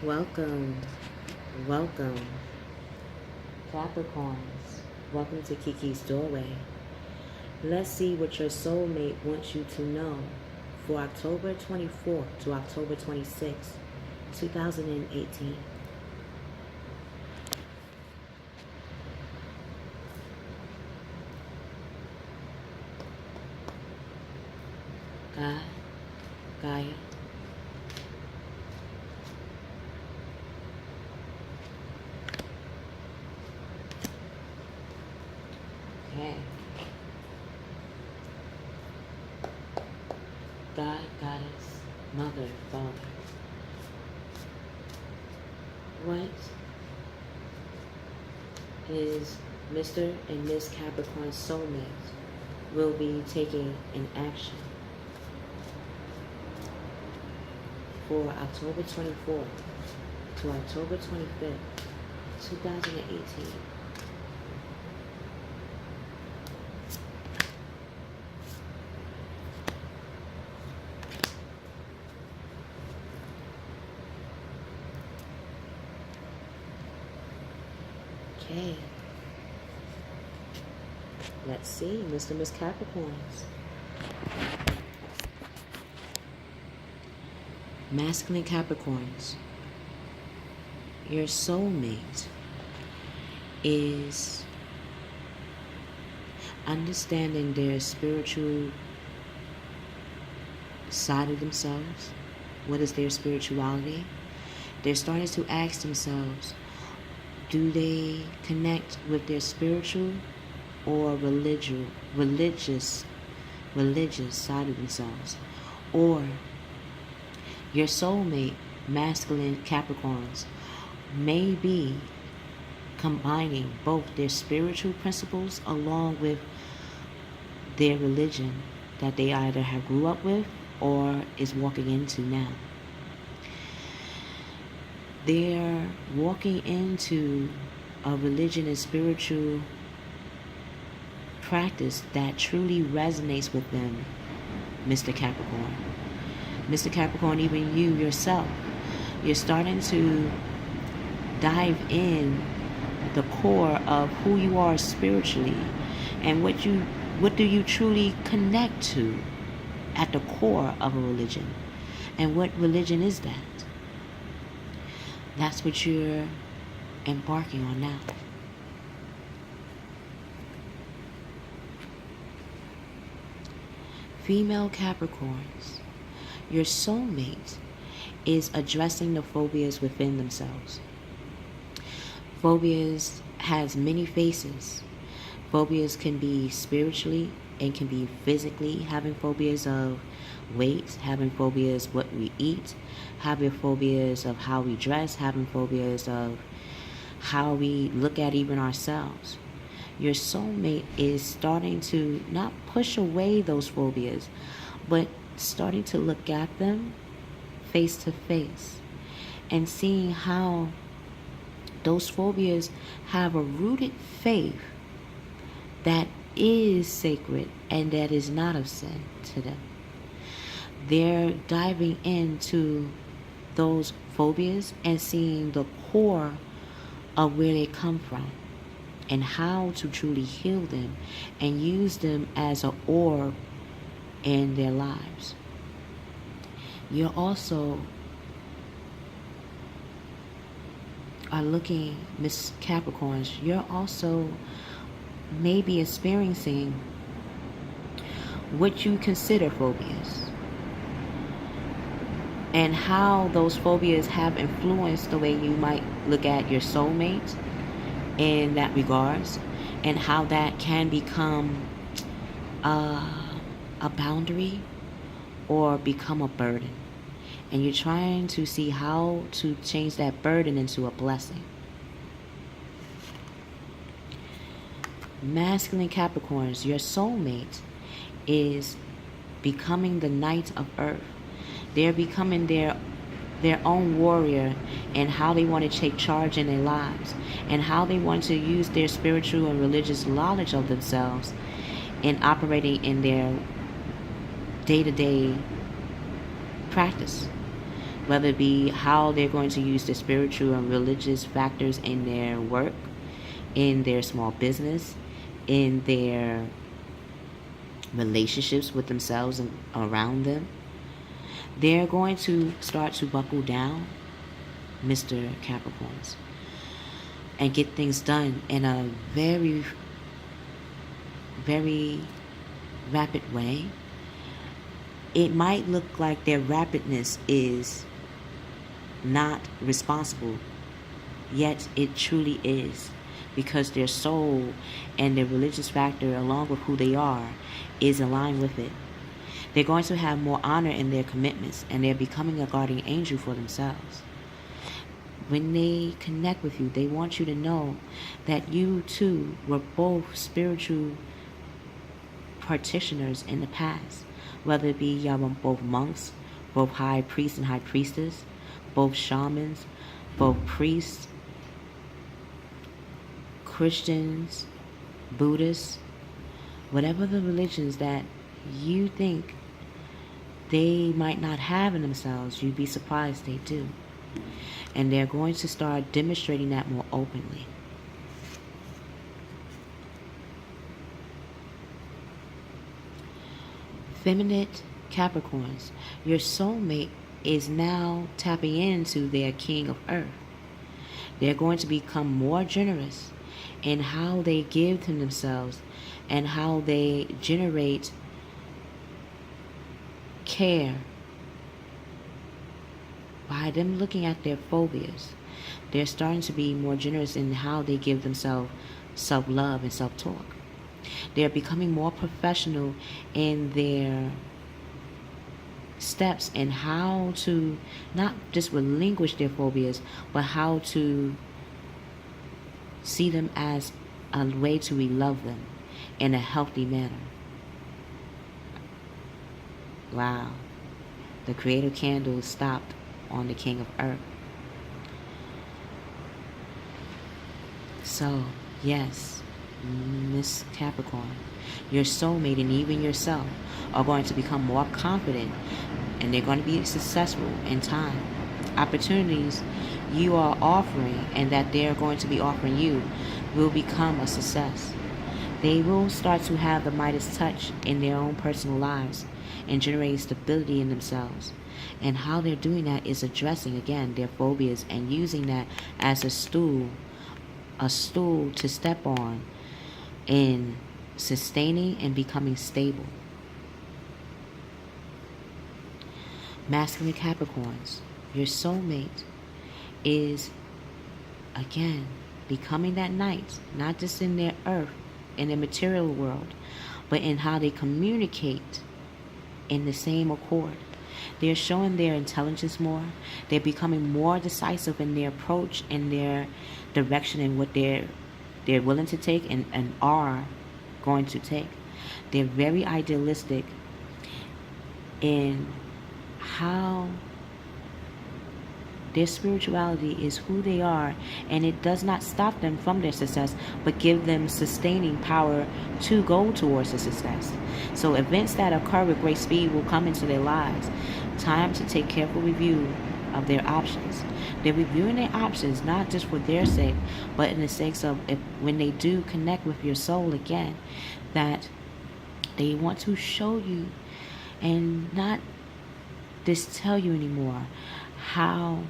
Welcome, welcome, Capricorns. Welcome to Keykey's Doorway. Let's see what your soulmate wants you to know for October 24th to October 26th, 2018. God, Gaia. Okay. God, Goddess, Mother, Father. What is Mr. and Miss Capricorn's soulmate will be taking an action for October 24th to October 25th, 2018. Okay. Let's see, Mr. and Miss Capricorns. Masculine Capricorns. Your soulmate is understanding their spiritual side of themselves. What is their spirituality? They're starting to ask themselves, do they connect with their spiritual or religious side of themselves? Or your soulmate, masculine Capricorns, may be combining both their spiritual principles along with their religion that they either have grew up with or is walking into now. They're walking into a religion and spiritual practice that truly resonates with them, Mr. Capricorn. Mr. Capricorn, even you yourself, you're starting to dive in the core of who you are spiritually and what do you truly connect to at the core of a religion. And what religion is that? That's what you're embarking on now. Female Capricorns, your soulmate is addressing the phobias within themselves. Phobias has many faces. Phobias can be spiritually and can be physically, having phobias of weight, having phobias what we eat, having phobias of how we dress, having phobias of how we look at even ourselves. Your soulmate is starting to not push away those phobias, but starting to look at them face to face and seeing how those phobias have a rooted faith that is sacred and that is not of sin to them. They're diving into those phobias and seeing the core of where they come from and how to truly heal them and use them as an orb in their lives. You're also are looking, Miss Capricorns, you're also maybe experiencing what you consider phobias and how those phobias have influenced the way you might look at your soulmate in that regards, and how that can become a boundary or become a burden. And you're trying to see how to change that burden into a blessing. Masculine Capricorns, your soulmate is becoming the knight of earth. They're becoming their own warrior and how they want to take charge in their lives and how they want to use their spiritual and religious knowledge of themselves in operating in their day-to-day practice. whether it be how they're going to use the spiritual and religious factors in their work, in their small business, in their relationships with themselves and around them. They're going to start to buckle down, Mr. Capricorns, and get things done in a very, very rapid way. It might look like their rapidness is not responsible, yet it truly is, because their soul and their religious factor, along with who they are, is aligned with it. They're going to have more honor in their commitments, and they're becoming a guardian angel for themselves. When they connect with you, they want you to know that you too were both spiritual practitioners in the past, whether it be y'all were both monks, both high priests and high priestess, both shamans, both priests, Christians, Buddhists, whatever the religions that you think they might not have in themselves, you'd be surprised they do. And they're going to start demonstrating that more openly. Feminine Capricorns, your soulmate is now tapping into their king of earth. They're going to become more generous in how they give to themselves and how they generate care by them looking at their phobias. They're starting to be more generous in how they give themselves self-love and self-talk. They're becoming more professional in their steps in how to not just relinquish their phobias, but how to see them as a way to love them in a healthy manner. Wow. The creative candle stopped on the king of earth. So, yes, Miss Capricorn, your soulmate and even yourself are going to become more confident, and they're going to be successful in time. Opportunities you are offering and that they're going to be offering you will become a success. They will start to have the Midas touch in their own personal lives and generate stability in themselves. And how they're doing that is addressing, again, their phobias and using that as a stool to step on in sustaining and becoming stable. Masculine Capricorns, your soulmate is, again, becoming that knight, not just in their earth, in the material world, but in how they communicate in the same accord. They're showing their intelligence more. They're becoming more decisive in their approach and their direction and what they're willing to take and are going to take. They're very idealistic in how their spirituality is who they are, and it does not stop them from their success, but give them sustaining power to go towards the success. So events that occur with great speed will come into their lives. Time to take careful review of their options. They're reviewing their options not just for their sake, but in the sake of when they do connect with your soul again, that they want to show you and not just tell you anymore how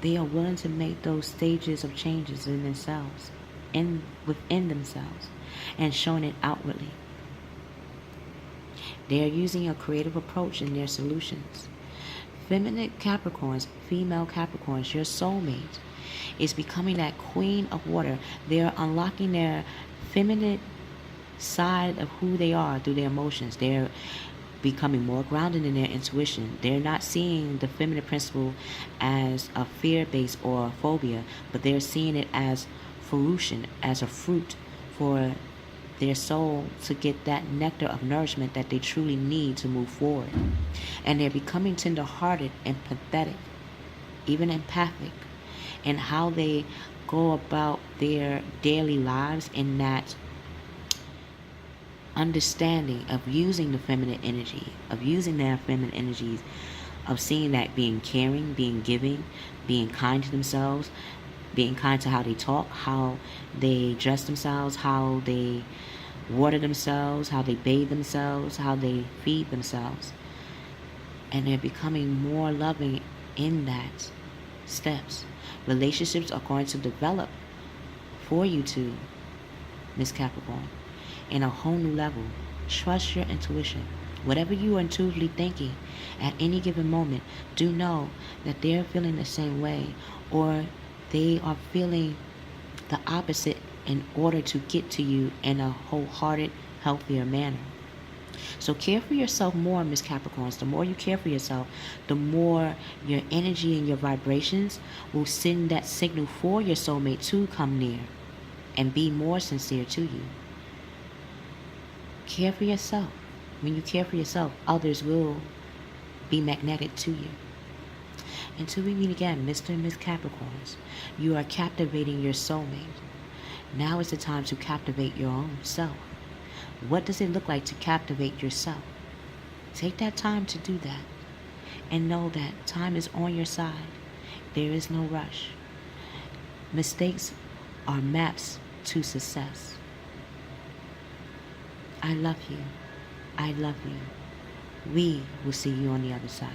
they are willing to make those stages of changes in themselves, within themselves, and showing it outwardly. They are using a creative approach in their solutions. Feminine Capricorns, female Capricorns, your soulmate is becoming that queen of water. They are unlocking their feminine side of who they are through their emotions. They're becoming more grounded in their intuition. They're not seeing the feminine principle as a fear-based or a phobia, but they're seeing it as fruition, as a fruit for their soul to get that nectar of nourishment that they truly need to move forward. And they're becoming tender-hearted and empathetic, even empathic, in how they go about their daily lives, in that understanding of using the feminine energy, of using their feminine energies of seeing that being caring, being giving, being kind to themselves, being kind to how they talk, how they dress themselves, how they water themselves, how they bathe themselves, how they feed themselves. And they're becoming more loving in that steps. Relationships are going to develop for you two, Miss Capricorn, in a whole new level. Trust your intuition. Whatever you are intuitively thinking at any given moment, do know that they're feeling the same way, or they are feeling the opposite in order to get to you in a wholehearted, healthier manner. So care for yourself more, Miss Capricorns. The more you care for yourself, the more your energy and your vibrations will send that signal for your soulmate to come near and be more sincere to you. Care for yourself. When you care for yourself, others will be magnetic to you. Until we meet again, Mr. and Miss Capricorns, you are captivating your soulmate. Now is the time to captivate your own self. What does it look like to captivate yourself? Take that time to do that. And know that time is on your side. There is no rush. Mistakes are maps to success. I love you. I love you. We will see you on the other side.